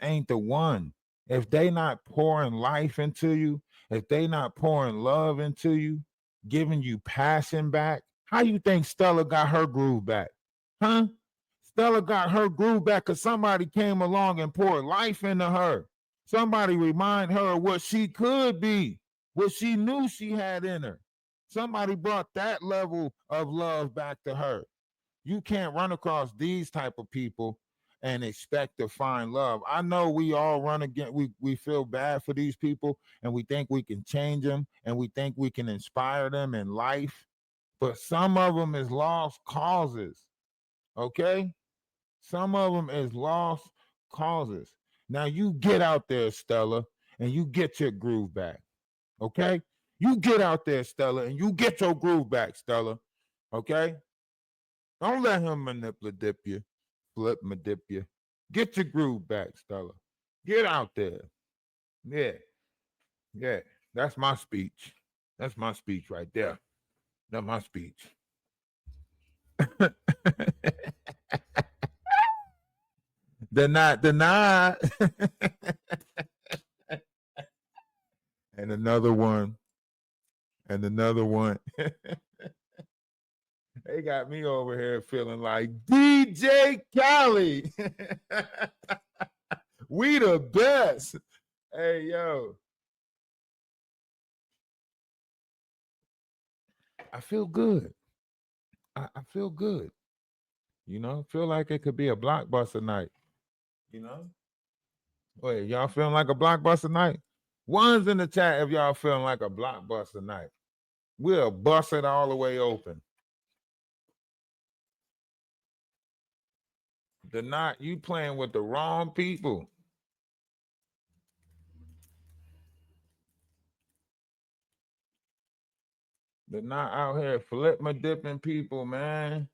ain't the one. If they not pouring life into you, if they not pouring love into you, giving you passion back, how you think Stella got her groove back? Huh? Stella got her groove back because somebody came along and poured life into her. Somebody remind her of what she could be, what she knew she had in her. Somebody brought that level of love back to her. You can't run across these type of people and expect to find love. I know we all run again. We feel bad for these people and we think we can change them and we think we can inspire them in life. But some of them is lost causes. Okay? Some of them is lost causes. Now you get out there, Stella, and you get your groove back. Okay? You get out there, Stella, and you get your groove back, Stella. Okay? Don't let him manipulate you, flip my dip you. Get your groove back, Stella. Get out there. Yeah. Yeah. That's my speech. That's my speech right there. That's my speech. Deny. And another one. And another one. They got me over here feeling like DJ Khaled. We the best. Hey, yo. I feel good. I feel good. You know, feel like it could be a blockbuster night. You know? Wait, y'all feeling like a blockbuster night? One's in the chat if y'all feeling like a blockbuster night. We'll bust it all the way open. The not you playing with the wrong people. They're not out here flip my dipping people, man.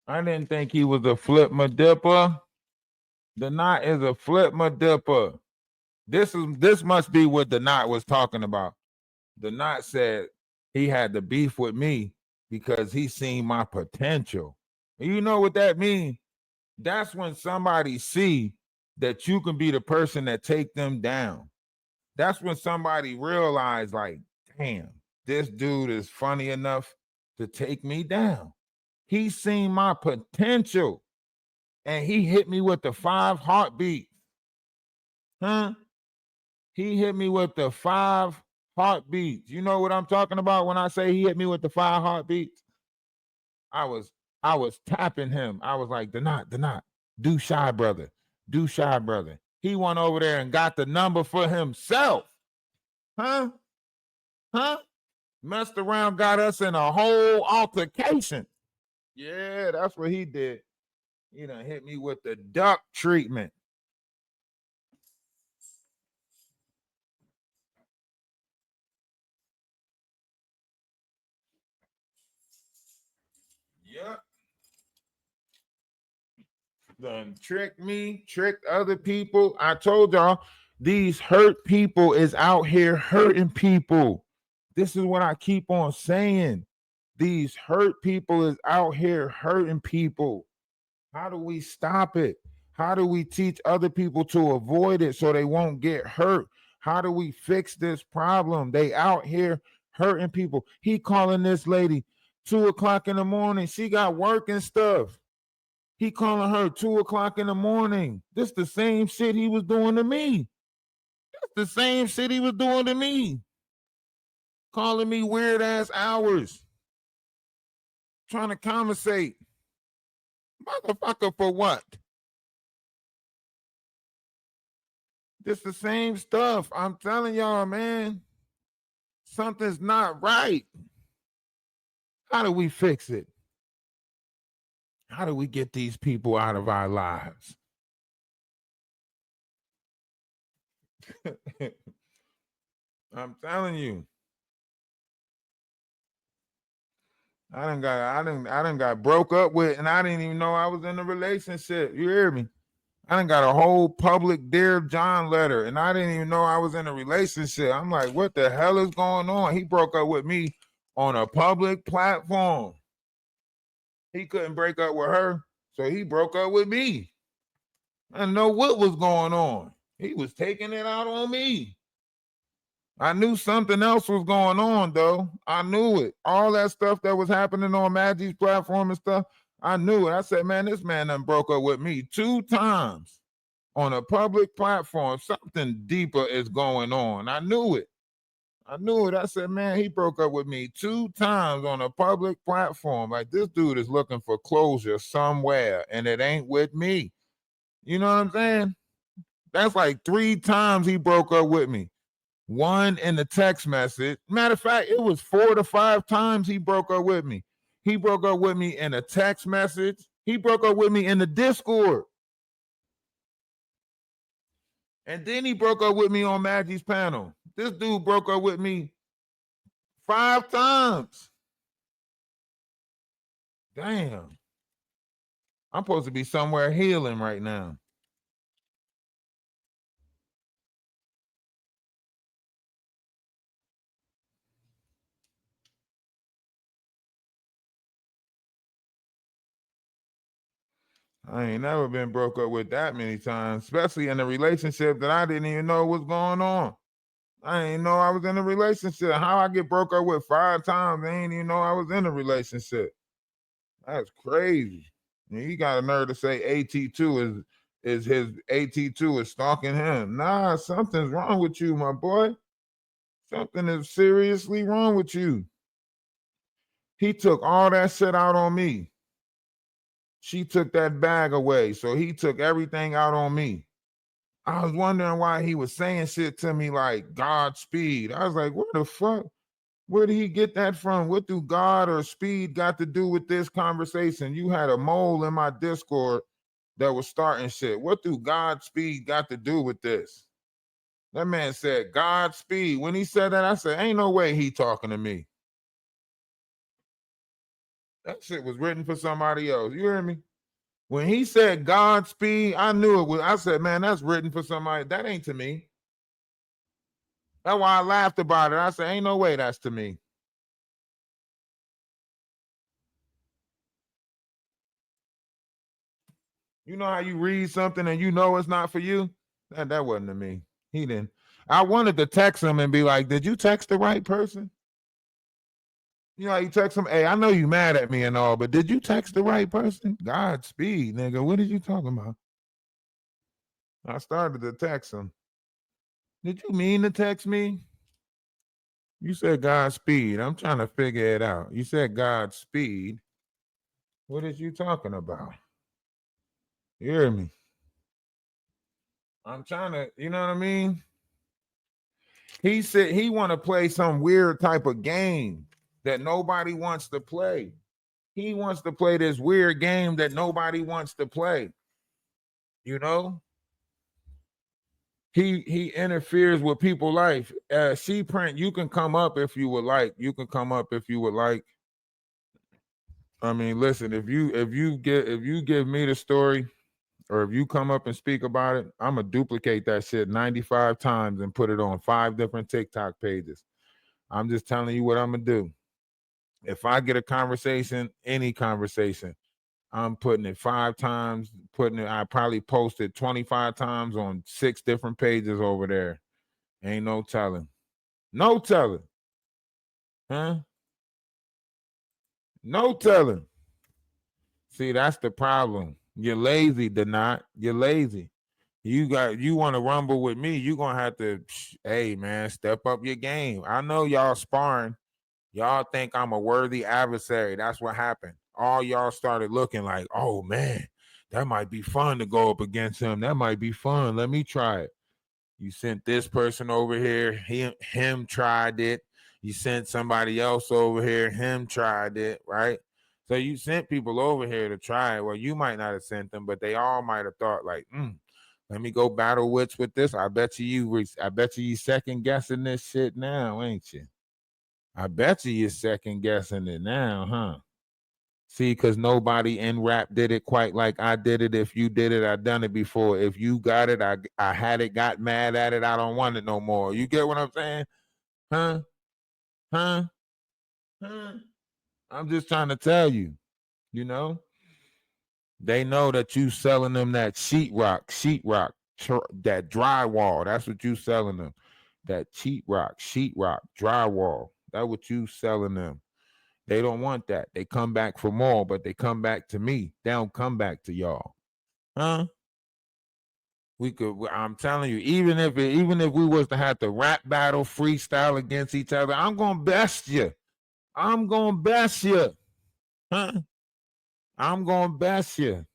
I didn't think he was a flip my dipper. The knot is a flip my dipper. This must be what the knot was talking about. The knot said he had the beef with me because he seen my potential. And you know what that means? That's when somebody see that you can be the person that take them down. That's when somebody realize, like, damn, this dude is funny enough to take me down. He seen my potential and he hit me with the 5 heartbeats. Huh? He hit me with the 5 heartbeats. You know what I'm talking about when I say he hit me with the 5 heartbeats? I was tapping him. I was like, the knot, do shy brother, do shy brother. He went over there and got the number for himself. Huh? Messed around, got us in a whole altercation. Yeah, that's what he did. He done hit me with the duck treatment. Yep. Done tricked me, tricked other people. I told y'all, these hurt people is out here hurting people. This is what I keep on saying. These hurt people is out here hurting people. How do we stop it? How do we teach other people to avoid it so they won't get hurt? How do we fix this problem? They out here hurting people. He calling this lady 2:00 in the morning. She got work and stuff. He calling her 2:00 in the morning. This the same shit he was doing to me. That's the same shit he was doing to me. Calling me weird ass hours. Trying to conversate. Motherfucker, for what? This the same stuff. I'm telling y'all, man. Something's not right. How do we fix it? How do we get these people out of our lives? I'm telling you. I done got broke up with, and I didn't even know I was in a relationship. You hear me? I done got a whole public Dear John letter, and I didn't even know I was in a relationship. I'm like, what the hell is going on? He broke up with me on a public platform. He couldn't break up with her, so he broke up with me. I didn't know what was going on. He was taking it out on me. I knew something else was going on, though. I knew it. All that stuff that was happening on Maggie's platform and stuff, I knew it. I said, man, this man done broke up with me 2 times on a public platform. Something deeper is going on. I knew it. I knew it. I said, man, he broke up with me 2 times on a public platform. Like, this dude is looking for closure somewhere, and it ain't with me. You know what I'm saying? That's like 3 times he broke up with me. 1 in the text message. Matter of fact, it was 4 to 5 times he broke up with me. He broke up with me in a text message. He broke up with me in the Discord. And then he broke up with me on Maggie's panel. This dude broke up with me 5 times. Damn. I'm supposed to be somewhere healing right now. I ain't never been broke up with that many times, especially in a relationship that I didn't even know was going on. I ain't know I was in a relationship. How I get broke up with 5 times? I ain't even know I was in a relationship. That's crazy. And he got a nerve to say AT2 is his AT2 is stalking him. Nah, something's wrong with you, my boy. Something is seriously wrong with you. He took all that shit out on me. She took that bag away, so he took everything out on me. I was wondering why he was saying shit to me like Godspeed. I was like, what the fuck? Where did he get that from? What do God or speed got to do with this conversation? You had a mole in my Discord that was starting shit. What do Godspeed got to do with this? That man said Godspeed. When he said that, I said, ain't no way he talking to me. That shit was written for somebody else. You hear me? When he said Godspeed, I knew it was. I said, man, that's written for somebody. That ain't to me. That's why I laughed about it. I said, ain't no way that's to me. You know how you read something and you know it's not for you? That wasn't to me. He didn't. I wanted to text him and be like, did you text the right person? You know how you text him, hey, I know you mad at me and all, but did you text the right person? Godspeed, nigga. What are you talking about? I started to text him. Did you mean to text me? You said Godspeed. I'm trying to figure it out. You said Godspeed. What is you talking about? You hear me? I'm trying to, you know what I mean? He said he want to play some weird type of game that nobody wants to play. He wants to play this weird game that nobody wants to play. You know? He interferes with people's life. She print, you can come up if you would like. You can come up if you would like. I mean, listen, if you give me the story, or if you come up and speak about it, I'm gonna duplicate that shit 95 times and put it on 5 different TikTok pages. I'm just telling you what I'm gonna do. If I get a conversation, any conversation, I'm putting it 5 times, I probably posted 25 times on 6 different pages over there. Ain't no telling. No telling. Huh? No telling. See, that's the problem. You're lazy, Denot. You're lazy. You want to rumble with me, you're gonna have to, hey man, step up your game. I know y'all sparring. Y'all think I'm a worthy adversary. That's what happened. All y'all started looking like, oh man, that might be fun to go up against him. That might be fun. Let me try it. You sent this person over here, him tried it. You sent somebody else over here, him tried it, right? So you sent people over here to try it. Well, you might not have sent them, but they all might have thought like, let me go battle wits with this. I bet you second guessing this shit now, ain't you? I bet you're second guessing it now, huh? See, because nobody in rap did it quite like I did it. If you did it, I done it before. If you got it, I had it, got mad at it. I don't want it no more. You get what I'm saying? Huh? Huh? Huh? I'm just trying to tell you, you know? They know that you selling them that sheetrock, that drywall. That's what you selling them. That sheetrock, drywall. That's what you selling them. They don't want that. They come back for more, but they come back to me. They don't come back to y'all. Huh? We could. I'm telling you, even if we was to have to rap battle, freestyle against each other, I'm gonna best you. I'm gonna best you. Huh? I'm gonna best you.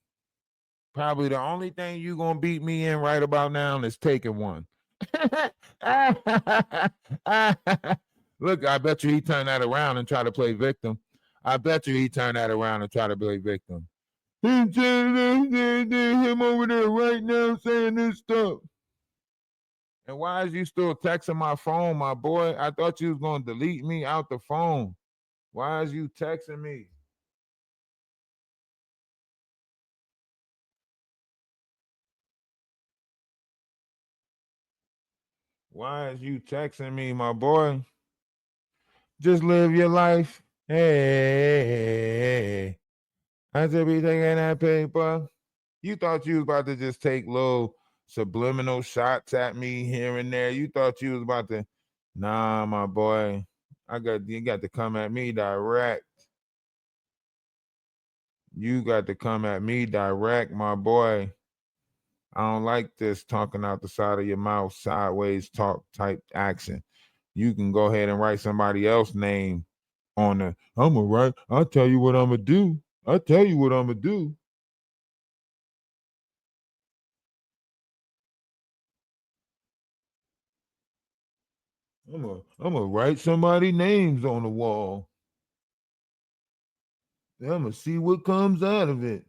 Probably the only thing you gonna beat me in right about now is taking one. Look, I bet you he turned that around and try to play victim. I bet you he turned that around and try to play victim. Him over there right now saying this stuff. And why is you still texting my phone, my boy? I thought you was gonna delete me out the phone. Why is you texting me? Why is you texting me, my boy? Just live your life. Hey, I should be taking that paper. You thought you was about to just take little subliminal shots at me here and there. You thought you was about to, nah, my boy. You got to come at me direct. You got to come at me direct, my boy. I don't like this talking out the side of your mouth, sideways talk type action. You can go ahead and write somebody else's name on the. I'm gonna write. I'll tell you what I'm gonna do. I'll tell you what I'm gonna do. I'm gonna write somebody names on the wall. I'm gonna see what comes out of it.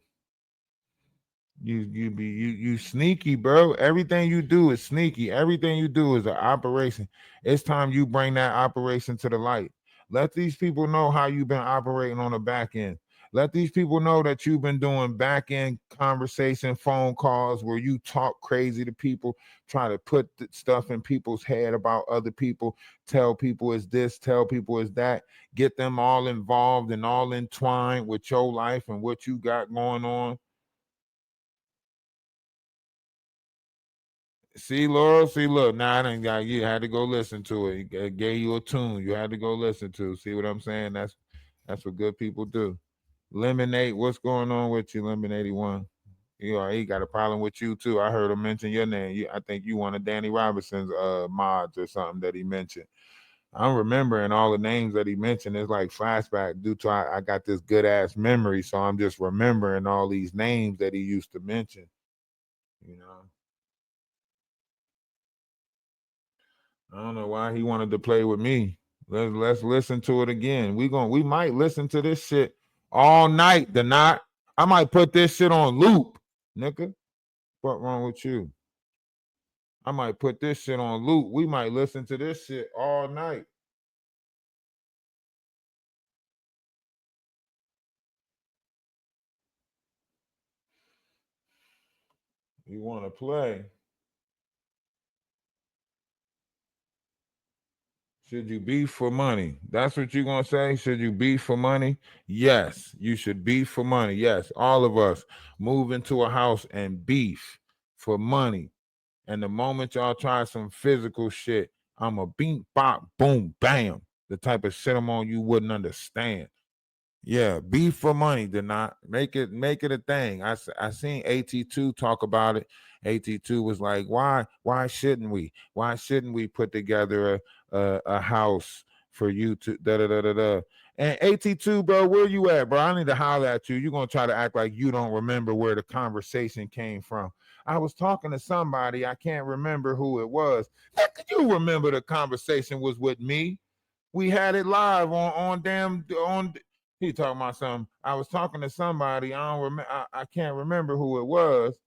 You sneaky, bro. Everything you do is sneaky. Everything you do is an operation. It's time you bring that operation to the light. Let these people know how you've been operating on the back end. Let these people know that you've been doing back end conversation, phone calls where you talk crazy to people, try to put stuff in people's head about other people, tell people is this, tell people is that, get them all involved and all entwined with your life and what you got going on. See, Laurel, see, look, now I done got you had to go listen to it. It gave you a tune you had to go listen to. See what I'm saying? That's what good people do. Lemonade, what's going on with you, Lemonade One? You know, he got a problem with you too. I heard him mention your name. I think you one of Danny Robinson's mods or something that he mentioned. I'm remembering all the names that he mentioned. It's like flashback due to I got this good ass memory, so I'm just remembering all these names that he used to mention. You know. I don't know why he wanted to play with me. Let's listen to it again. We might listen to this shit all night. The not I might put this shit on loop, nigga. What wrong with you? I might put this shit on loop. We might listen to this shit all night. You want to play? Should you beef for money? That's what you're gonna say. Should you beef for money? Yes, you should beef for money. Yes, all of us move into a house and beef for money. And the moment y'all try some physical shit, I'm a beat bop boom bam. The type of shit I'm on you wouldn't understand. Yeah, beef for money did not make it a thing. I seen AT2 talk about it. AT2 was like, why shouldn't we? Why shouldn't we put together a house for you to da da da da da? And AT2, bro, where you at, bro? I need to holler at you. You're gonna try to act like you don't remember where the conversation came from. I was talking to somebody, I can't remember who it was. You remember the conversation was with me? We had it live on damn on he talking about something. I was talking to somebody. I don't remember. I can't remember who it was.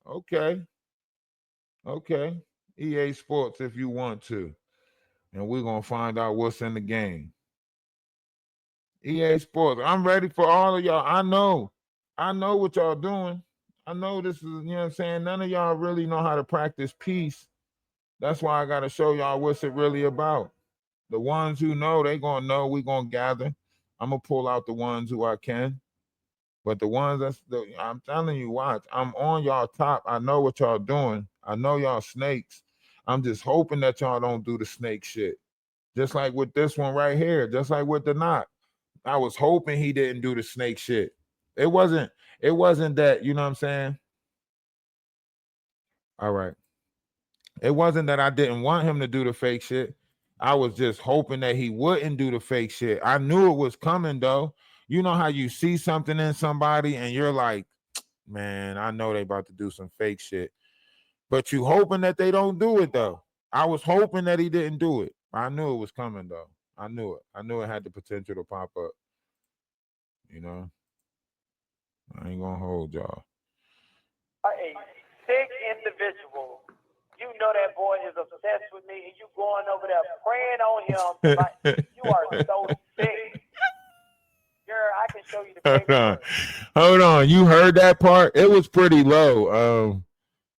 Okay, okay. EA Sports, if you want to, and we're gonna find out what's in the game. EA Sports. I'm ready for all of y'all. I know what y'all doing. I know this is. You know what I'm saying. None of y'all really know how to practice peace. That's why I gotta show y'all what's it really about. The ones who know, they gonna know. We gonna gather. I'm gonna pull out the ones who I can. But the ones I'm telling you, watch. I'm on y'all top. I know what y'all doing. I know y'all snakes. I'm just hoping that y'all don't do the snake shit. Just like with this one right here. Just like with the knot. I was hoping he didn't do the snake shit. It wasn't. It wasn't that. You know what I'm saying? All right. It wasn't that I didn't want him to do the fake shit. I was just hoping that he wouldn't do the fake shit. I knew it was coming though. You know how you see something in somebody and you're like, man, I know they about to do some fake shit. But you hoping that they don't do it though. I was hoping that he didn't do it. I knew it was coming though. I knew it. I knew it had the potential to pop up. You know, I ain't gonna hold y'all. Are a sick individual. You know that boy is obsessed with me, and you going over there praying on him. Like, you are so sick. Girl, I can show you the Hold on. paperwork. Hold on. You heard that part? It was pretty low.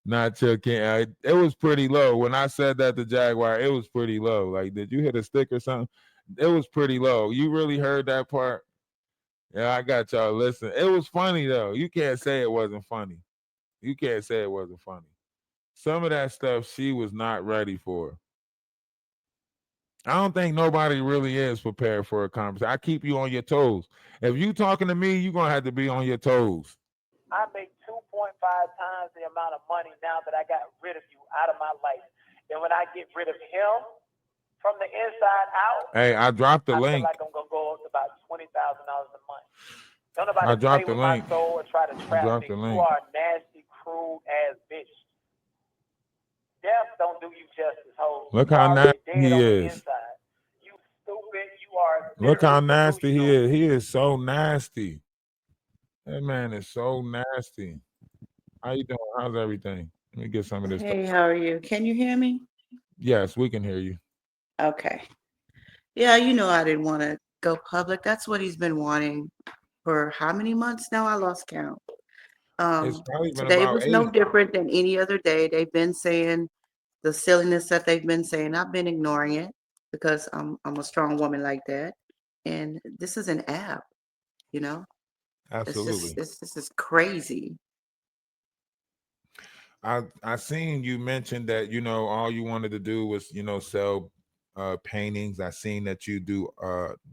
Not joking. It was pretty low. When I said that to Jaguar, it was pretty low. Like, did you hit a stick or something? It was pretty low. You really heard that part? Yeah, I got y'all. Listen, it was funny though. You can't say it wasn't funny. You can't say it wasn't funny. Some of that stuff she was not ready for. I don't think nobody really is prepared for a conversation. I keep you on your toes. If you talking to me, you're gonna have to be on your toes. I make 2.5 times the amount of money now that I got rid of you out of my life. And when I get rid of him from the inside out, Hey, I dropped the I feel link. like I'm gonna go up to about $20,000 a month. Don't nobody I play dropped the with my link. soul or try to I trap dropped me. the You link. are a nasty, cruel ass bitch. Death don't do you justice, ho. Look You how nasty already dead he on the is. inside. You stupid. You are Look how literally nasty he delusional. is. He is so nasty. That man is so nasty. How you doing? How's everything? Let me get some of this stuff. Hey, how are you? Can you hear me? Yes, we can hear you. Okay. Yeah, you know I didn't want to go public. That's what he's been wanting for how many months now? I lost count. It's probably been Today about was no 8. different than any other day. They've been saying the silliness that they've been saying. I've been ignoring it because I'm a strong woman like that. And this is an app, you know? It's just Absolutely. it's this is crazy. I seen you mention that all you wanted to do was sell paintings. I seen that you do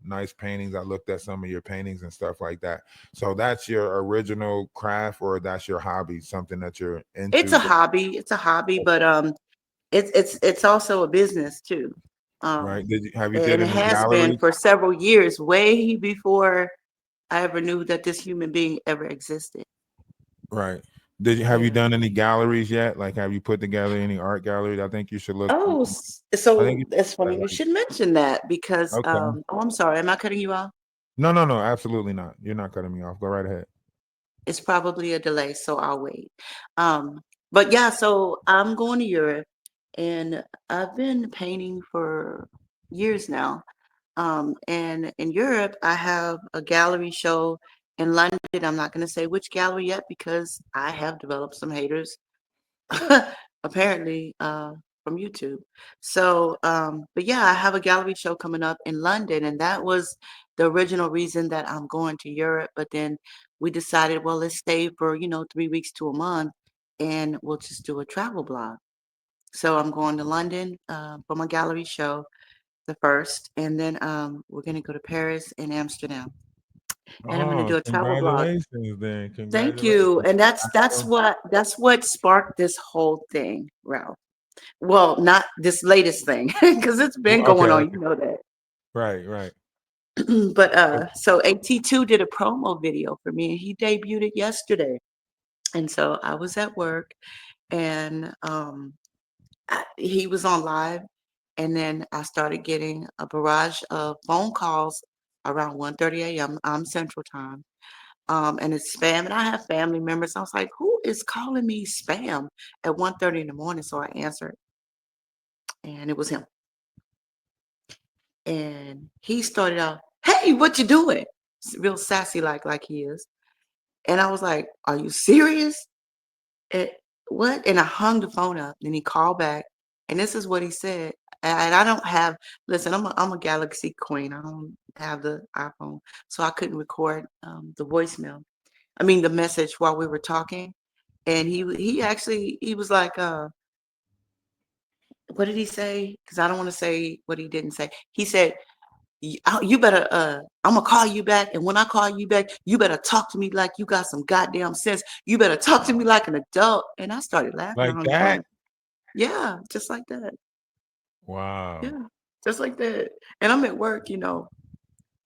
nice paintings. I looked at some of your paintings and stuff like that. So that's your original craft, or that's your hobby, something that you're It's into. a hobby. It's a hobby, but it's also a business too. Um Right? Have you did and it any has been galleries? for several years, way before I ever knew that this human being ever existed. Right. Have you Yeah. done any galleries yet? Like, have you put together any art galleries? I think you should look. Oh, I think so you it's should, funny you like, should mention that because okay. oh, I'm sorry, am I cutting you off? No, no, no, absolutely not. You're not cutting me off. Go right ahead. It's probably a delay, so I'll wait. Um, but yeah, so I'm going to Europe and I've been painting for years now. And in Europe, I have a gallery show in London. I'm not going to say which gallery yet because I have developed some haters, apparently, from YouTube. So, but yeah, I have a gallery show coming up in London, and that was the original reason that I'm going to Europe. But then we decided, well, let's stay for, 3 weeks to a month and we'll just do a travel blog. So I'm going to London for my gallery show the first, and then we're gonna go to Paris and Amsterdam, and I'm gonna Oh, do a travel blog. congratulations then. Thank Congratulations. you, and that's I that's know. what that's what sparked this whole thing, Ralph. Well, not this latest thing, because it's been Okay, going on, okay. you know that. Right, right. But so AT2 did a promo video for me, and he debuted it yesterday, and so I was at work, and he was on live, and then I started getting a barrage of phone calls around 1:30 a.m. Central Time, and it's spam. And I have family members. I was like, "Who is calling me spam at 1:30 in the morning?" So I answered, and it was him. And he started out, "Hey, what you doing?" Real sassy, like he is. And I was like, "Are you serious?" Eh, what? And I hung the phone up. Then he called back, and this is what he said. And I don't have. Listen, I'm a Galaxy queen. I don't have the iPhone, so I couldn't record the voicemail. I mean, the message while we were talking, and he was like, what did he say? Because I don't want to say what he didn't say. He said, You better, I'm gonna call you back, and when I call you back, you better talk to me like you got some goddamn sense. You better talk to me like an adult." And I started laughing Like on the that? phone. Yeah, just like that. Wow. Yeah, just like that. And I'm at work, and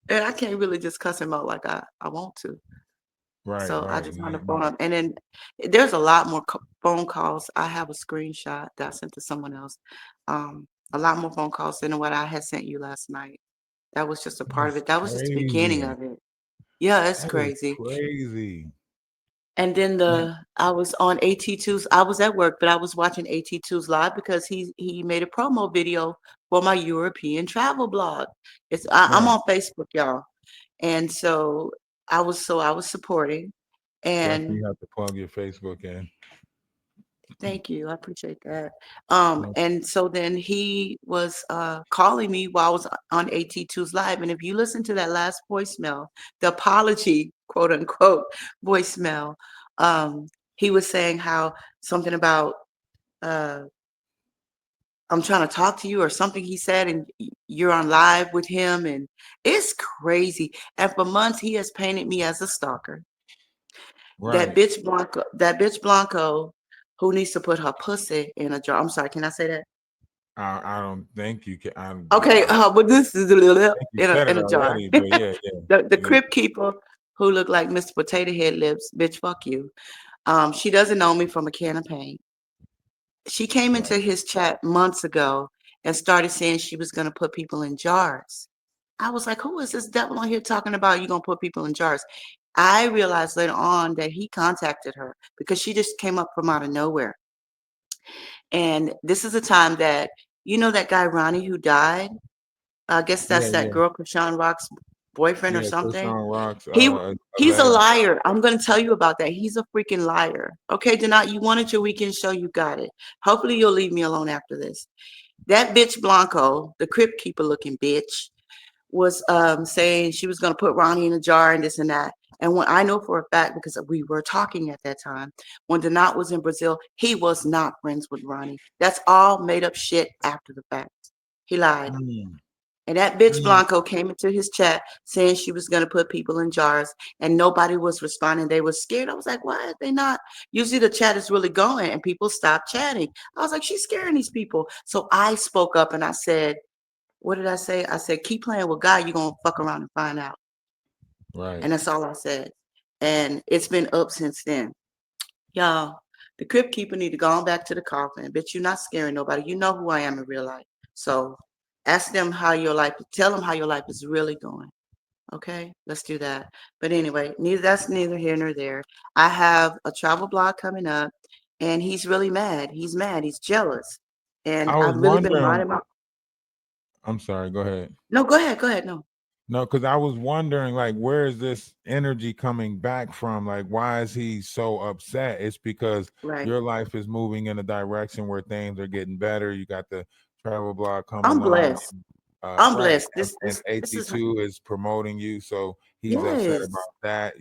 I can't really just cuss him out like I want to. Right, So I right. just hung the phone up. And then there's a lot more phone calls. I have a screenshot that I sent to someone else. A lot more phone calls than what I had sent you last night. That was just a part of That's it. That was just the beginning crazy. of it. Yeah, it's That is crazy. crazy. And then And I was on AT2's. I was at work, but I was watching AT2's live because he made a promo video for my European travel blog. I'm right. on Facebook, y'all, and so I was supporting. And Definitely have to plug your Facebook in. thank you. I appreciate that. No, And so then he was calling me while I was on AT2's live. And if you listen to that last voicemail, the apology, quote unquote, voicemail, he was saying how something about uh I'm trying to talk to you or something he said, and you're on live with him, and it's crazy. And for months he has painted me as a stalker. right. That bitch Blanco, who needs to put her pussy in a jar. I'm sorry, can I say that? I don't think you can. Okay, but this is I think you in a said it in a jar. already, but yeah, yeah, The yeah. crib keeper who looked like Mr. Potato Head Lips, bitch, fuck you. She doesn't know me from a can of paint. She came Right. into his chat months ago and started saying she was gonna put people in jars. I was like, who is this devil on here talking about you gonna put people in jars? I realized later on that he contacted her because she just came up from out of nowhere. And this is a time that, that guy Ronnie who died. I guess Yeah, that's that yeah, girl, Krishan Rock's boyfriend or yeah. something. Krishan Rock's He he's a alleged. liar. I'm gonna tell you about that. He's a freaking liar. Okay, Denat, you wanted your weekend show, you got it. Hopefully you'll leave me alone after this. That bitch Blanco, the crypt keeper looking bitch, was saying she was gonna put Ronnie in a jar and this and that. And when I know for a fact, because we were talking at that time, when Denat was in Brazil, he was not friends with Ronnie. That's all made up shit after the fact. He lied. Mm, And that bitch mm, Blanco came into his chat saying she was going to put people in jars and nobody was responding. They were scared. I was like, why are they not? Usually the chat is really going and people stop chatting. I was like, she's scaring these people. So I spoke up and I said, what did I say? I said, keep playing with God. You're going to fuck around and find out. right. And that's all I said. And it's been up since then. Y'all, the crypt keeper need to go on back to the coffin. Bitch, you're not scaring nobody. You know who I am in real life. So ask them tell them how your life is really going. Okay, let's do that. But anyway, that's neither here nor there. I have a travel blog coming up, and he's really mad. He's mad. He's jealous, and I was I've really been wondering. minding my. I'm sorry. Go ahead. No, go ahead. Go ahead. No, No, because I was wondering, like, where is this energy coming back from? Like, why is he so upset? It's because right. your life is moving in a direction where things are getting better. You got the travel blog coming I'm on. blessed. I'm Right. blessed. And This is 82 is promoting you, so he's upset yes. about that,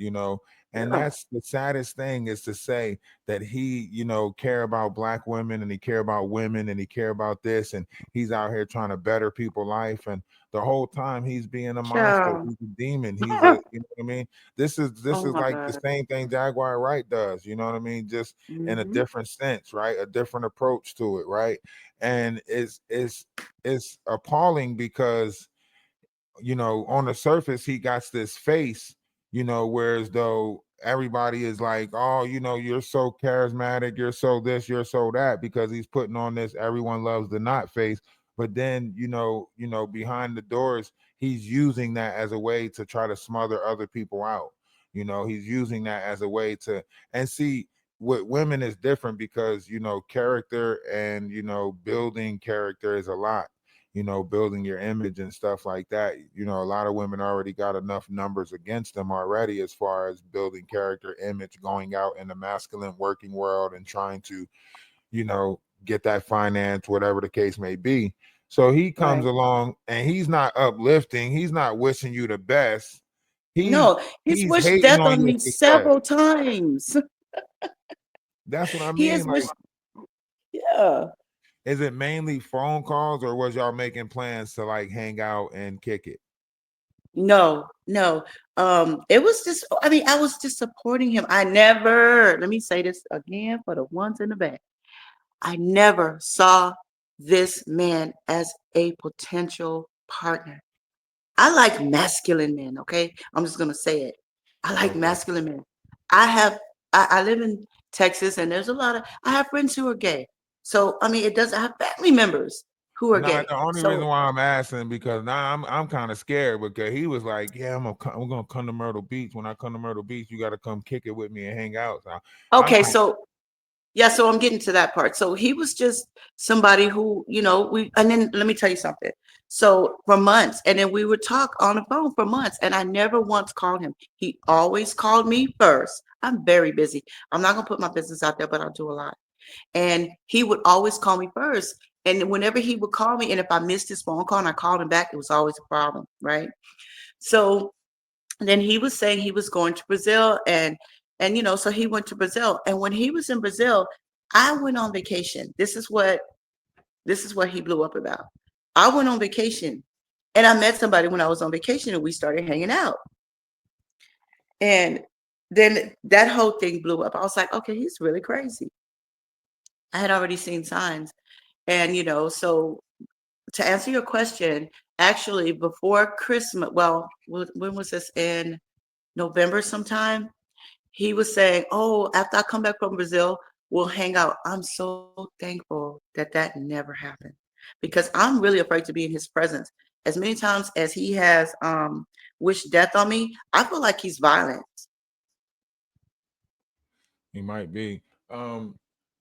and Yeah. that's the saddest thing is to say that he, care about black women and he care about women and he care about this and he's out here trying to better people's life and the whole time he's being a monster, Ciao. he's a demon, he's a, you know what I mean? This Oh is my like the God. same thing Jaguar Wright does, you know what I mean? Just in a Hmm. different sense, right? A different approach to it, right? And it's appalling because on the surface he got this face, whereas though everybody is like, oh, you're so charismatic, you're so this, you're so that, because he's putting on this everyone loves the not face. But then, behind the doors, he's using that as a way to try to smother other people out. He's using that as a way to and see with women is different because character and building character is a lot, building your image and stuff like that. A lot of women already got enough numbers against them already as far as building character, image, going out in the masculine working world and trying to, get that finance, whatever the case may be. So he comes Right. along and he's not uplifting, he's not wishing you the best. He's No, he's he's wished hating death on on your me success. several times. That's what I He mean. has Like, wished, yeah. is it mainly phone calls, or was y'all making plans to like hang out and kick it? No, no. It was just, I mean, I was just supporting him. I never, let me say this again for the ones in the back. I never saw this man as a potential partner. I like masculine men, okay? I'm just gonna say it. I like Okay. masculine men. I have I live in Texas and there's a lot of I have friends who are gay. So I mean it does I have family members who are Nah, gay. the only reason So why I'm asking because now I'm kind of scared because he was like, "Yeah, I'm gonna come to Myrtle Beach. When I come to Myrtle Beach, you got to come kick it with me and hang out." So I'm okay, kind so yeah, so I'm getting to that part. So he was just somebody who, we and then let me tell you something. So for months, and then we would talk on the phone for months, and I never once called him. He always called me first. I'm very busy. I'm not gonna put my business out there, but I'll do a lot. And he would always call me first. And whenever he would call me, and if I missed his phone call and I called him back, it was always a problem, right? So then he was saying he was going to Brazil and so he went to Brazil. And when he was in Brazil, I went on vacation. This is what he blew up about. I went on vacation and I met somebody when I was on vacation and we started hanging out. And then that whole thing blew up. I was like, okay, he's really crazy. I had already seen signs. And so to answer your question, actually before Christmas, well, when was this in November sometime? He was saying, "Oh, after I come back from Brazil, we'll hang out." I'm so thankful that that never happened because I'm really afraid to be in his presence. As many times as he has wished death on me, I feel like he's violent. he might be. Um,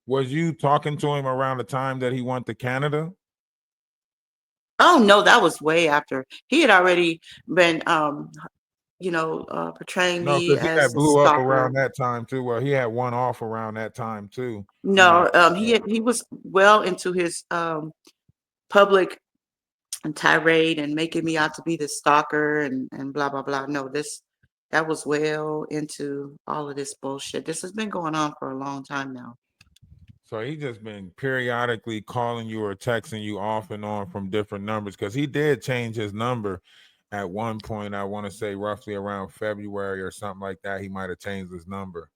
was you talking to him around the time that he went to Canada? Oh no, that was way after he had already been, portraying No, me because he as had a blew up stalker. around that time too. Well, he had one off around that time too. You might. No, he was well into his public and tirade and making me out to be the stalker and blah blah blah. No, this that was well into all of this bullshit. This has been going on for a long time now. So he just been periodically calling you or texting you off and on from different numbers because he did change his number at one point. I want to say roughly around February or something like that. He might have changed his number.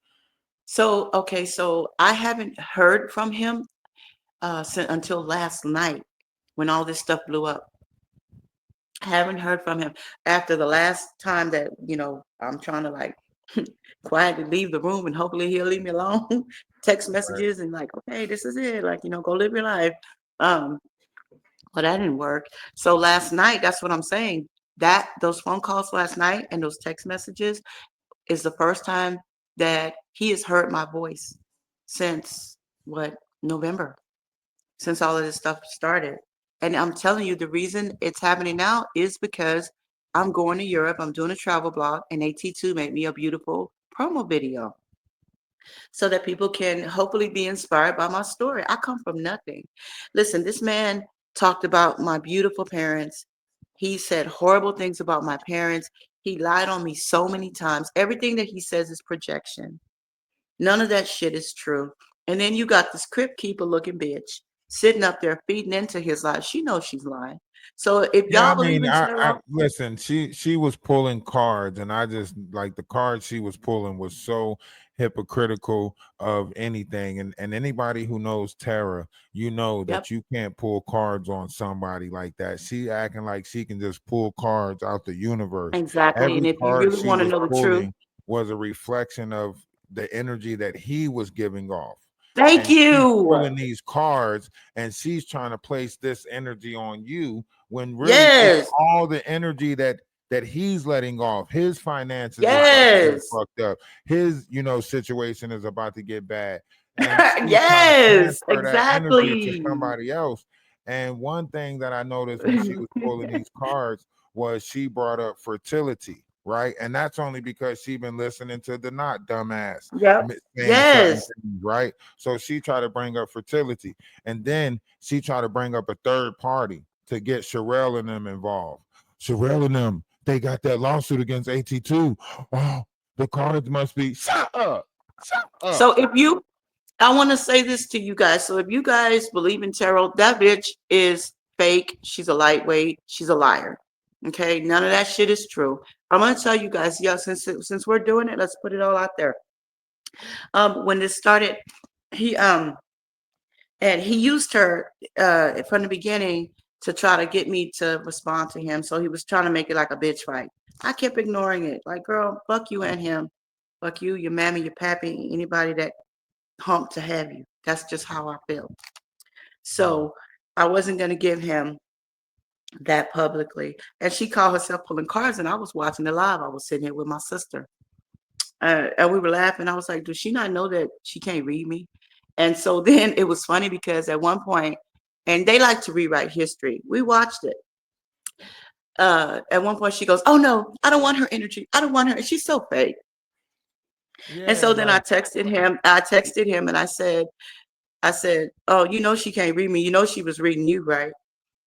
So okay, so I haven't heard from him until last night when all this stuff blew up. I haven't heard from him after the last time that I'm trying to like quietly leave the room and hopefully he'll leave me alone. Text Right. messages and like, okay, this is it. Like, go live your life. Um, But that didn't work. So last night, that's what I'm saying. That those phone calls last night and those text messages is the first time that he has heard my voice since what November, since all of this stuff started. And I'm telling you, the reason it's happening now is because I'm going to Europe. I'm doing a travel blog, and AT2 made me a beautiful promo video so that people can hopefully be inspired by my story. I come from nothing. Listen, this man talked about my beautiful parents. He said horrible things about my parents. He lied on me so many times. Everything that he says is projection. None of that shit is true. And then you got this crypt keeper looking bitch sitting up there feeding into his lies. She knows she's lying. So if Yeah, I y'all believe mean, in I tarot, listen. She was pulling cards, and I just like the cards she was pulling was so hypocritical of anything. And anybody who knows Tara, you know yep, that you can't pull cards on somebody like that. She acting like she can just pull cards out the universe. exactly. And Every if you card really she want to was know the truth, pulling was a reflection of the energy that he was giving off. thank And she's you. pulling these cards, and she's trying to place this energy on you when really it's Yes, all the energy that he's letting off. His finances is about to get yes. fucked up. His, situation is about to get bad. And she's trying to Yes, transfer that energy to exactly. somebody else. And one thing that I noticed when she was pulling these cards was she brought up fertility, right? And that's only because she been listening to the not dumbass Yep. saying certain Yes. things, right? So she tried to bring up fertility, and then she tried to bring up a third party to get Sherelle and them involved. Sherelle and them they got that lawsuit against AT2. Oh, the cards must be shut up. Shut up. So if you, I want to say this to you guys. So if you guys believe in tarot, that bitch is fake. She's a lightweight. She's a liar. Okay, none of that shit is true. I'm gonna tell you guys, yeah, since we're doing it, let's put it all out there. When this started, he and he used her from the beginning to try to get me to respond to him. So he was trying to make it like a bitch fight. I kept ignoring it. Like, girl, fuck you and him. Fuck you, your mammy, your pappy, anybody that humped to have you. That's just how I feel. Mm. So I wasn't gonna give him that publicly. And she called herself pulling cards, and I was watching the live. I was sitting here with my sister, and we were laughing. I was like, does she not know that she can't read me? And so then it was funny because at one point, and they like to rewrite history. We watched it. At one point, she goes, "Oh no, I don't want her energy. I don't want her." And she's so fake. And Yeah, so then I like texted him. I texted him, and I said, "Oh, you know she can't read me. You know she was reading you, right?"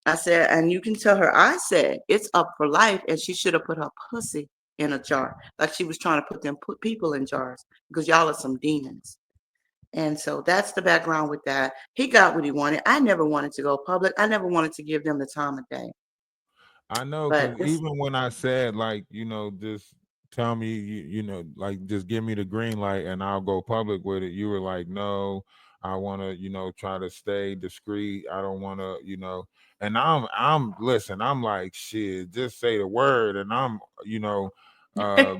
I said, and you can tell her I said it's up for life, and she should have put her pussy in a jar, like she was trying to put people in jars because y'all are some demons. And so that's the background with that. He got what he wanted. I never wanted to go public. I never wanted to give them the time of day. I know, But because it's even when I said, like, just tell me, like, just give me the green light and I'll go public with it, you were like, no, I want to, try to stay discreet. I don't want to, and listen, I'm like, shit, just say the word. And uh, I'll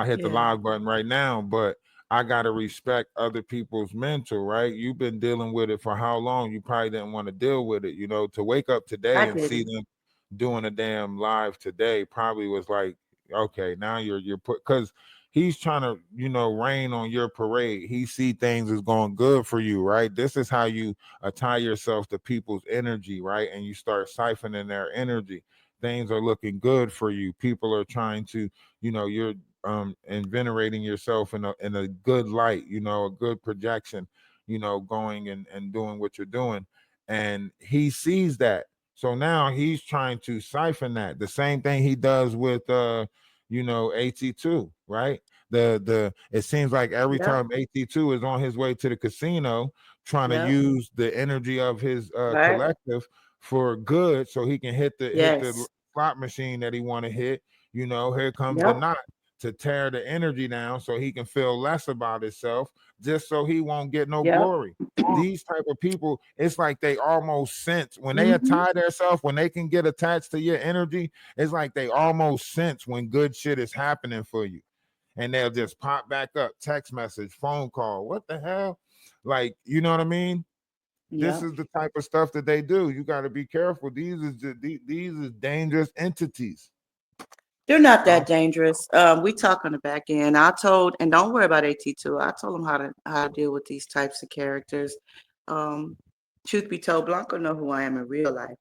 hit the yeah, live button right now, but I got to respect other people's mental, right? You've been dealing with it for how long? You probably didn't want to deal with it, to wake up I today and see didn't. them doing a damn live today probably was like, okay, now you're put, because he's trying to rain on your parade. He see things is going good for you, right? This is how you tie yourself to people's energy, right? And you start siphoning their energy. Things are looking good for you. People are trying to, you're invenerating yourself in a good light, a good projection, going and doing what you're doing. And he sees that, so now he's trying to siphon that. The same thing he does with AT2, right? The it seems like every Yep, time AT2 is on his way to the casino trying to yep, use the energy of his right. collective for good so he can hit the Yes, slot machine that he want to hit. Here comes the yep, knot to tear the energy down so he can feel less about himself, just so he won't get no yep. glory. These type of people, it's like they almost sense when they Hmm. tie themselves, when they can get attached to your energy, it's like they almost sense when good shit is happening for you. And they'll just pop back up, text message, phone call. What the hell? Like, you know what I mean? This Yep. is the type of stuff that they do. You got to be careful. These is dangerous entities. They're not Um, that dangerous. We talk on the back end. I told, and don't worry about AT2. I told them how to deal with these types of characters. Um, Truth be told, Blanca know who I am in real life.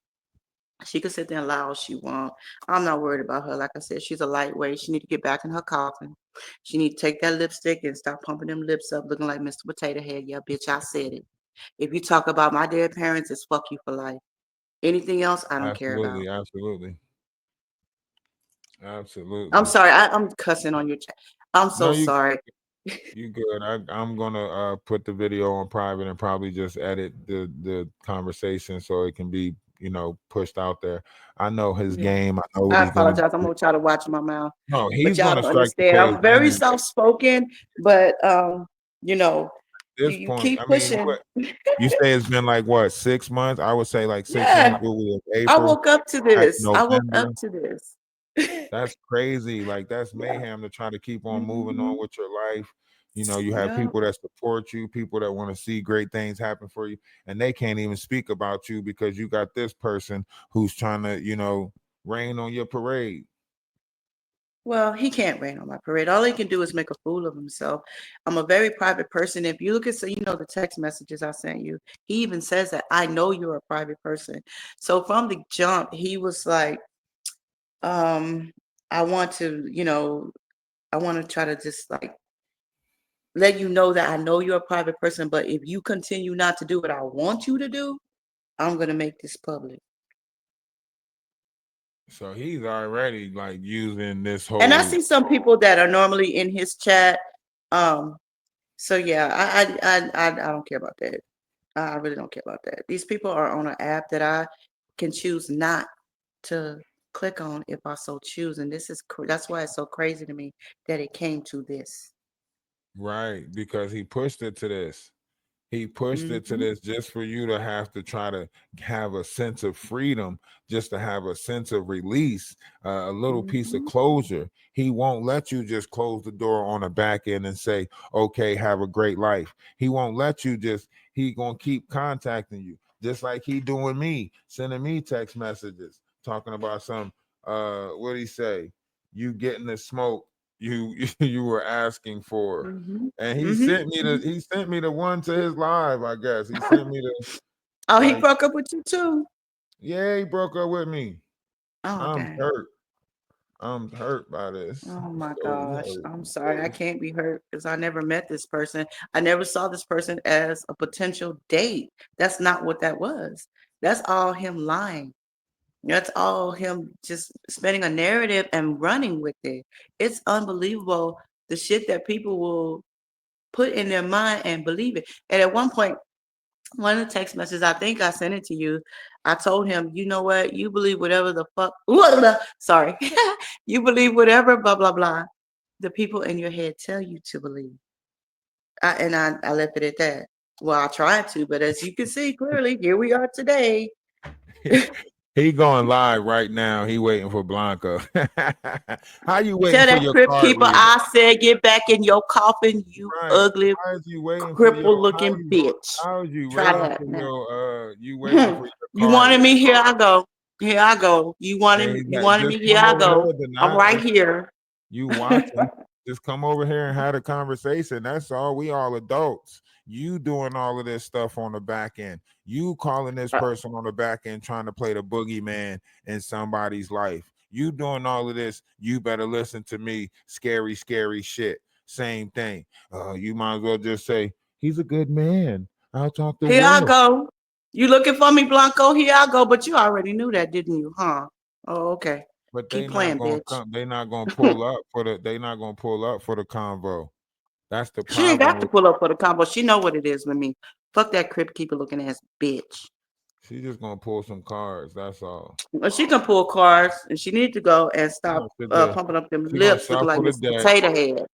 She can sit there and lie all she want. I'm not worried about her. Like I said, she's a lightweight. She need to get back in her coffin. She need to take that lipstick and stop pumping them lips up, looking like Mr. Potato Head. Yeah, bitch, I said it. If you talk about my dead parents, it's fuck you for life. Anything else, I don't care about. absolutely, absolutely, I'm absolutely. sorry. I'm cussing on your chat. I'm No, so you sorry. You good. I'm gonna put the video on private and probably just edit the conversation so it can be, pushed out there. I know his Yeah. game. I know what I he's gonna apologize. I'm do. gonna try to watch my mouth. No, But he's y'all gonna don't strike the understand. page I'm very anyway. soft spoken, but you know, At this you point, keep I mean, pushing. what you say it's been like what, 6 months? I would say like 6 months. Yeah. What we in I April, woke up to like this. I woke up November. to this. That's crazy. Like that's Yeah. mayhem to try to keep on moving on Hmm. with your life. You have Yeah. people that support you, people that want to see great things happen for you, and they can't even speak about you because you got this person who's trying to, rain on your parade. Well, he can't rain on my parade. All he can do is make a fool of himself. I'm a very private person. If you look at, so you know, the text messages I sent you, he even says that I know you're a private person. So from the jump, he was like, um, I want to, I want to try to just like let you know that I know you're a private person, but if you continue not to do what I want you to do, I'm gonna make this public. So he's already like using this And I whole see some people that are normally in his chat. Um, so yeah, I don't care about that. I really don't care about that. These people are on an app that I can choose not to click on if I so choose, and that's why it's so crazy to me that it came to this. right because he pushed it to this. He pushed it to Hmm. this just for you to have to try to have a sense of freedom, just to have a sense of release, a little piece of Hmm. closure. He won't let you just close the door on the back end and say, okay, have a great life. He won't let you just, he gonna keep contacting you, just like he doing me, sending me text messages, talking about some, what he say? You getting the smoke you you were asking for, Hmm. and he Hmm. sent me the Hmm. he sent me the one to his live. I guess he sent me the Oh, he like, broke up with you too. yeah, he broke up with me. Oh, I'm dang. hurt. I'm hurt by this. Oh my So gosh. hurt. I'm sorry. I can't be hurt because I never met this person. I never saw this person as a potential date. That's not what that was. That's all him lying. That's all him just spinning a narrative and running with it. It's unbelievable the shit that people will put in their mind and believe it. And at one point, one of the text messages, I think I sent it to you. I told him, you know what? You believe whatever the fuck. Sorry. You believe whatever, blah, blah, blah. The people in your head tell you to believe. I left it at that. Well, I tried to, but as you can see clearly, here we are today. He going live right now. He waiting for Blanca. How you waiting Tell for that your crypt card keeper reader? I said get back in your coffin, you Right. ugly Why is you waiting for your cripple looking bitch. how is you Try waiting that for now. your you waiting for your You card wanted reader? me, here I go. Here I go. You And wanted he's you like, wanted just me, here come I over go. here, do I'm not right here. you watching, just come over here and have a conversation. That's all. We all adults. You doing all of this stuff on the back end. You calling this person on the back end trying to play the boogeyman in somebody's life. You doing all of this. You better listen to me. Scary, scary shit. Same thing. You might as well just say, he's a good man. I'll talk to Here I Will. go. You looking for me, Blanco? Here I go. But you already knew that, didn't you? Huh? Oh, okay. But they Keep not playing, gonna bitch. come. They not gonna pull up for the. They not gonna pull up for the convo. That's the She ain't problem got to with. pull up for the combo. She know what it is with me. Fuck that crypt keeper looking ass bitch. She just gonna pull some cards. That's all. Well, she can pull cards, and she need to go and She stop gonna sit there. pumping up them She gonna lips, looking like shuffle the Miss deck. Potato Head.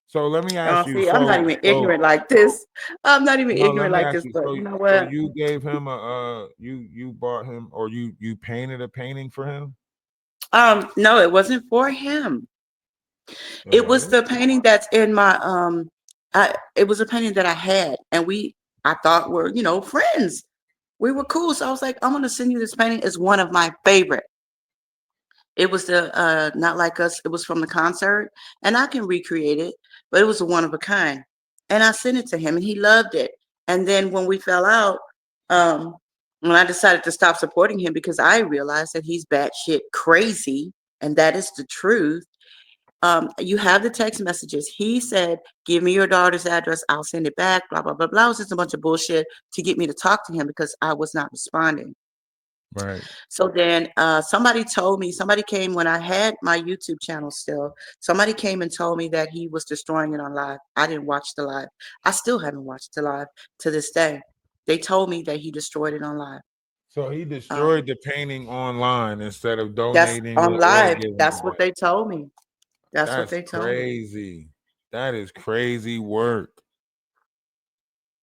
So let me ask you. See, I'm not even So ignorant like this. I'm not even no, let ignorant me like ask this. you. But So you know so what? you gave him a you bought him or you painted a painting for him. No, it wasn't for him. It was So the painting that's in my it was a painting that I had, and I thought were friends. We were cool, so I was like, I'm gonna send you this painting. It's one of my favorite. It was the Not Like Us. It was from the concert, and I can recreate it, but it was a one of a kind. And I sent it to him, and he loved it. And then when we fell out, um, when I decided to stop supporting him because I realized that he's batshit crazy, and that is the truth. You have the text messages. He said, "Give me your daughter's address. I'll send it back." Blah blah blah blah. It was just a bunch of bullshit to get me to talk to him because I was not responding. right. So then somebody told me, somebody came when I had my YouTube channel still. Somebody came and told me that he was destroying it on live. I didn't watch the live. I still haven't watched the live to this day. They told me that he destroyed it on live. So he Um, destroyed the painting online instead of that's donating on it or live. giving That's it what back. they told me. That's what That's they told me. crazy. That is crazy work.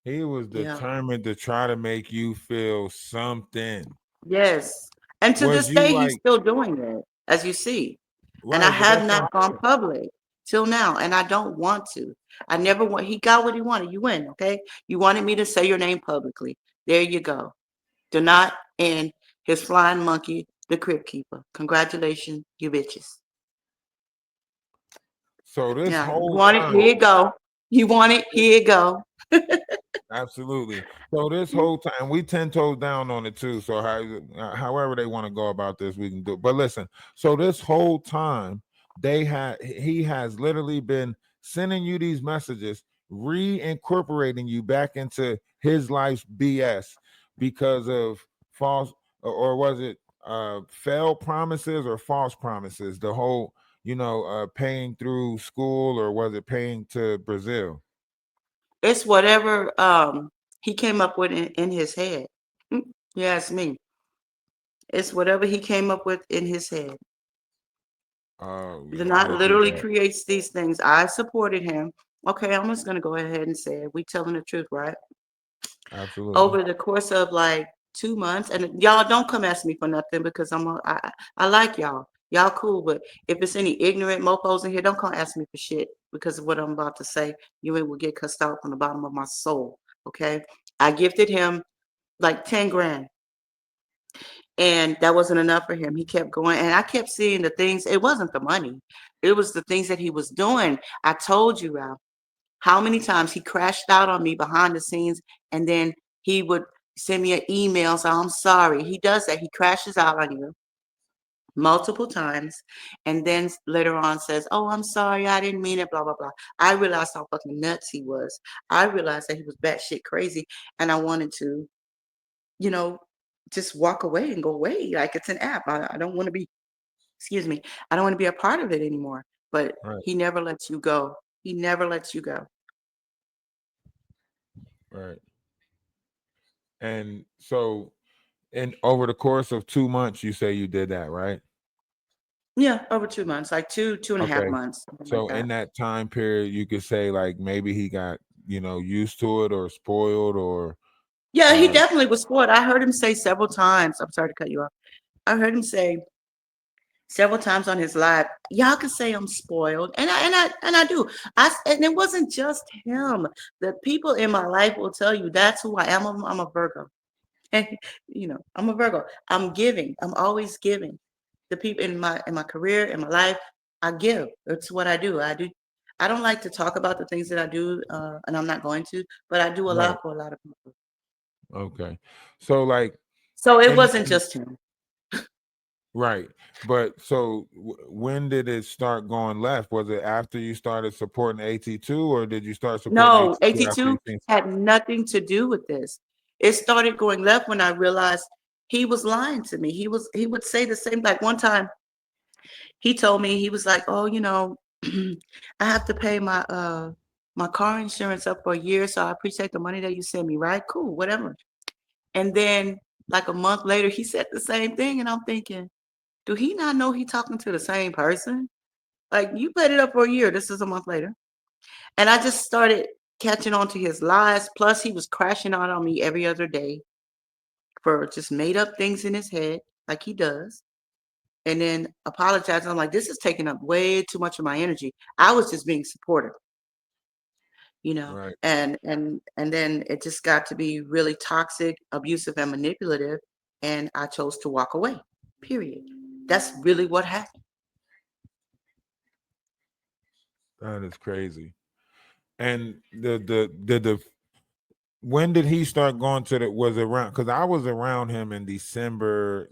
He was Yeah. determined to try to make you feel something. Yes. And to Was this you day, he's like still doing it, as you see. And I right? But have that's what not I'm gone saying. public till now, and I don't want to. I never want, he got what he wanted. You win, okay? You wanted me to say your name publicly. There you go. Do not end his flying monkey, the crib keeper. Congratulations, you bitches. So this Yeah, you whole want it? time, Here you go. You want it? Here you go. absolutely. So this whole time, we 10 toes down on it too. So however they want to go about this, we can do. But listen, so this whole time, he has literally been sending you these messages, reincorporating you back into his life's BS because of false, or was it? failed promises or false promises? The whole, paying through school, or was it paying to Brazil? It's whatever he came up with in his head. You ask me. It's whatever he came up with in his head. Oh The yeah, not I get literally that. creates these things. I supported him. Okay, I'm just gonna go ahead and say it. We telling the truth, right? Absolutely. Over the course of like 2 months, and y'all don't come ask me for nothing because I like y'all. Y'all cool, but if it's any ignorant mofos in here, don't come ask me for shit because of what I'm about to say. You ain't will get cussed out from the bottom of my soul. Okay. I gifted him like 10 grand. And that wasn't enough for him. He kept going. And I kept seeing the things. It wasn't the money. It was the things that he was doing. I told you, Ralph, how many times he crashed out on me behind the scenes, and then he would send me an email saying, I'm sorry. He does that. He crashes out on you multiple times, and then later on says, oh, I'm sorry. I didn't mean it, blah, blah, blah. I realized how fucking nuts he was. I realized that he was batshit crazy, and I wanted to, you know, just walk away and go away. Like it's an app. I don't want to be, excuse me, I don't want to be a part of it anymore. But Right, he never lets you go. He never lets you go. right. And so, in over the course of 2 months, you say you did that, right? Yeah, over 2 months, like two and a half Okay. months, something like So that. in that time period, you could say like maybe he got, used to it or spoiled or Yeah, he uh definitely was spoiled. I heard him say several times. I'm sorry to cut you off. I heard him say several times on his live, y'all can say I'm spoiled. And I do. And it wasn't just him. The people in my life will tell you that's who I am. I'm a Virgo. And I'm a Virgo. I'm giving. I'm always giving. The people in my career, in my life, I give. It's what I do. I do. I don't like to talk about the things that I do, and I'm not going to, but I do a right. lot for a lot of people. Okay. So like So it in, wasn't in just him. right. But so when did it start going left? Was it after you started supporting AT2, or did you start supporting No, AT2 after 82 you seen? had nothing to do with this. It started going left when I realized he was lying to me. He would say the same. Like one time, he told me he was like, "Oh, I have to pay my car insurance up for a year, so I appreciate the money that you send me, right? Cool, whatever." And then like a month later, he said the same thing, and I'm thinking, do he not know he talking to the same person? Like you paid it up for a year. This is a month later, and I just started catching on to his lies. Plus, he was crashing out on me every other day for just made up things in his head, like he does, and then apologizing. I'm like, this is taking up way too much of my energy. I was just being supportive, Right. and then it just got to be really toxic, abusive, and manipulative, and I chose to walk away. Period. That's really what happened. That is crazy. And the when did he start going to the was it around, because I was around him in December,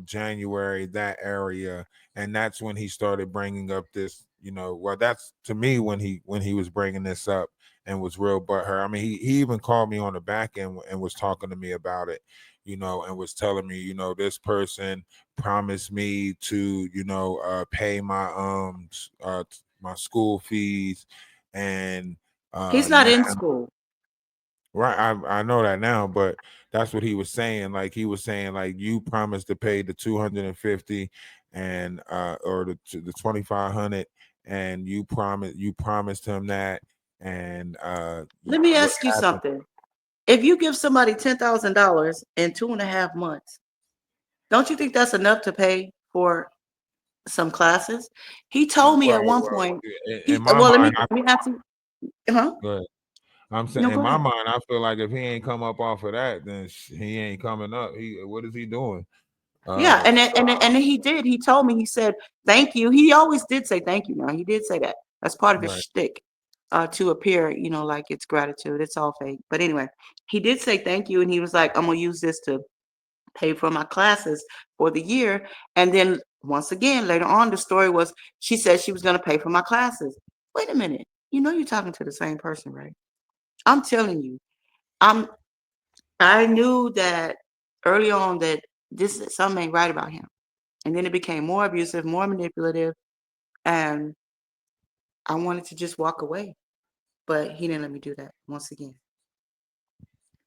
January, that area, and that's when he started bringing up this, well, that's to me when he was bringing this up and was real butthurt. I mean, he even called me on the back end and was talking to me about it, and was telling me, this person promised me to, pay my my school fees, and He's not now. in school. Right, I know that now, but that's what he was saying. Like he was saying, like you promised to pay the 250 and or the 2500, and you promised him that, and Let me what ask you happened? something. If you give somebody $10,000 in 2.5 months, don't you think that's enough to pay for some classes? He told me at Well, one well, point, in he my well, mind, let me ask you, huh? go ahead. I'm saying No, in go my ahead. mind, I feel like if he ain't come up off of that, then he ain't coming up. What is he doing? Yeah, and then, So and then he did. He told me. He said thank you. He always did say thank you. Now he did say that. That's part of his right, shtick, to appear, like it's gratitude. It's all fake. But anyway, he did say thank you, and he was like, "I'm gonna use this to pay for my classes for the year." And then once again, later on, the story was she said she was gonna pay for my classes. Wait a minute. You're talking to the same person, right? I'm telling you. I'm. I knew that early on that something ain't right about him. And then it became more abusive, more manipulative, and I wanted to just walk away, but he didn't let me do that once again.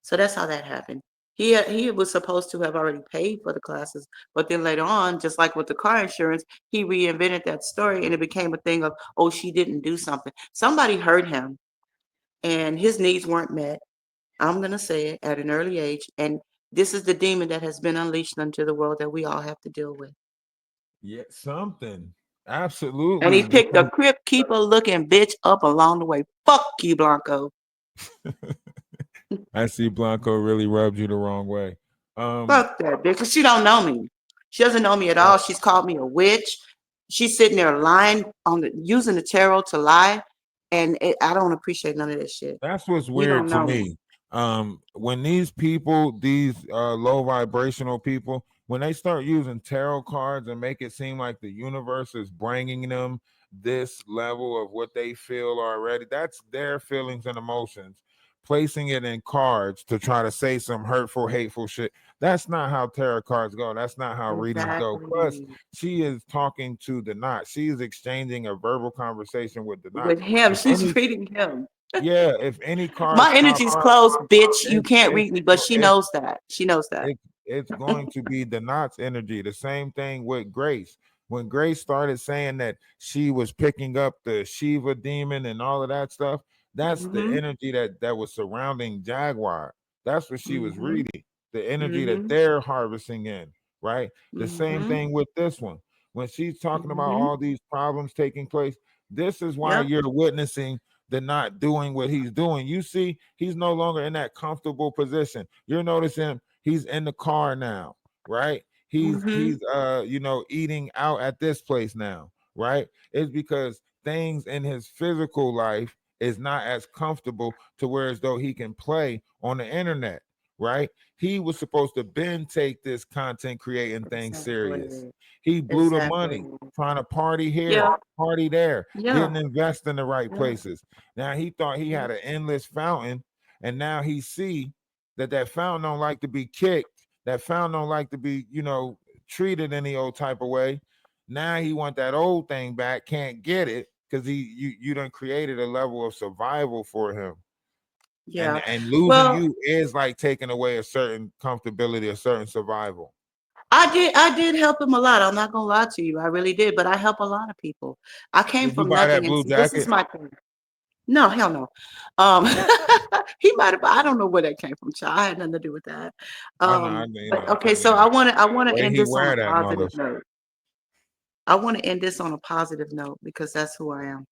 So that's how that happened. He was supposed to have already paid for the classes, but then later on, just like with the car insurance, he reinvented that story and it became a thing of, oh, she didn't do something. Somebody hurt him and his needs weren't met. I'm gonna say it at an early age, and this is the demon that has been unleashed into the world that we all have to deal with. Yeah, something. And Absolutely. he picked a Because crypt keeper looking bitch up along the way. Fuck you, Blanco. I see Blanco really rubbed you the wrong way. Um, Fuck that bitch. 'Cause she don't know me. She doesn't know me at yeah, all. She's called me a witch. She's sitting there lying using the tarot to lie, and I don't appreciate none of that shit. that's what's You weird don't to know me. me. When these people, these low vibrational people, when they start using tarot cards and make it seem like the universe is bringing them this level of what they feel already, that's their feelings and emotions. Placing it in cards to try to say some hurtful, hateful shit. That's not how tarot cards go. That's not how readings go. Plus, Exactly. she is talking to the knot. She is exchanging a verbal conversation with the knot. With him, If she's any reading him. yeah, if any cards My pop energy's up, closed, bitch. You it's can't it's read me, but she it's knows that. She knows that. it's going to be the Knots energy. The same thing with Grace. When Grace started saying that she was picking up the Shiva demon and all of that stuff, that's the Mm-hmm. energy that was surrounding Jaguar. That's what she was Mm-hmm. reading. The energy that Mm-hmm. they're harvesting in, right? The same Mm-hmm. thing with this one. When she's talking about Mm-hmm. all these problems taking place, this is why Yep. you're witnessing the not doing what he's doing. You see, he's no longer in that comfortable position. You're noticing he's in the car now, right? He's Mm-hmm. he's eating out at this place now, right? It's because things in his physical life is not as comfortable to where as though he can play on the internet, right? He was supposed to then take this content creating thing serious. Exactly. He blew the Exactly. money trying to party here, Yeah. party there, Yeah. didn't invest in the right Yeah. places. Now he thought he Yeah. had an endless fountain, and now he see that fountain don't like to be kicked. That fountain don't like to be, treated any old type of way. Now he want that old thing back, can't get it because you done created a level of survival for him. And Yeah. and losing Well, you is like taking away a certain comfortability, a certain survival. I did help him a lot. I'm not gonna lie to you. I really did, but I help a lot of people. I came Did you from buy that nothing, and blue see, this is jacket? my thing. No, hell no. Um, he might have. I don't know where that came from, child. I had nothing to do with that. I know, But I'm okay, saying, so I want to way end he this on wear a that positive mother. note. I want to end this on a positive note because that's who I am.